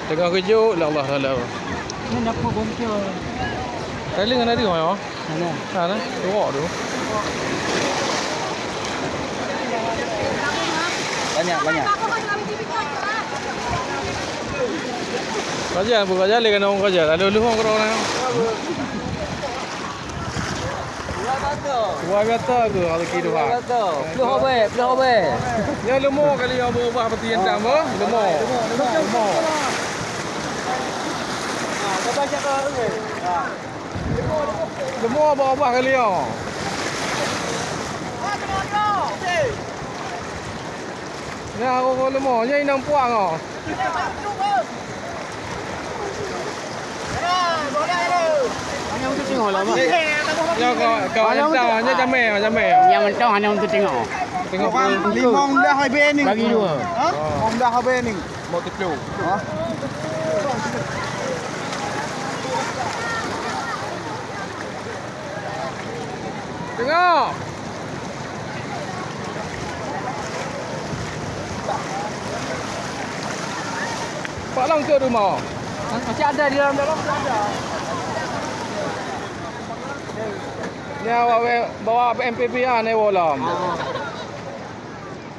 Tengah kejut, la Allah la Allah. Ni nak apa bongkar? Tali dengan ada kau ya? Mana? Sana, tengok tu. Banyak. Kerja apa kerja lagi kena orang kerja. Lalu orang korang. Wah kata tu kalau kira bah. Peluk apa? Ya lemah kali yang berubah seperti yang dah apa? Lemah. Kau baca kau ni. Lemah berubah kali yang. Ya aku lemah, nya inang puang ah. Hanya untuk tengok lah, Mak. Ya kau entah nya jamai. Yang mentang hanya untuk tengok. Tengok Limong dah habis ni. Bagi dua. Ha? Limong dah habis ni. mau teplu. Ha? Tengok. Pak Long tu rumah. Masih ada di dalam ada. Ni awak bawa MPP ah ni bolam.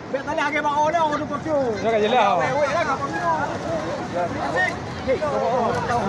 Bet tali hage bang order order pasu. Jangan jelah. Wei dah kau ni. Hei, kau tahu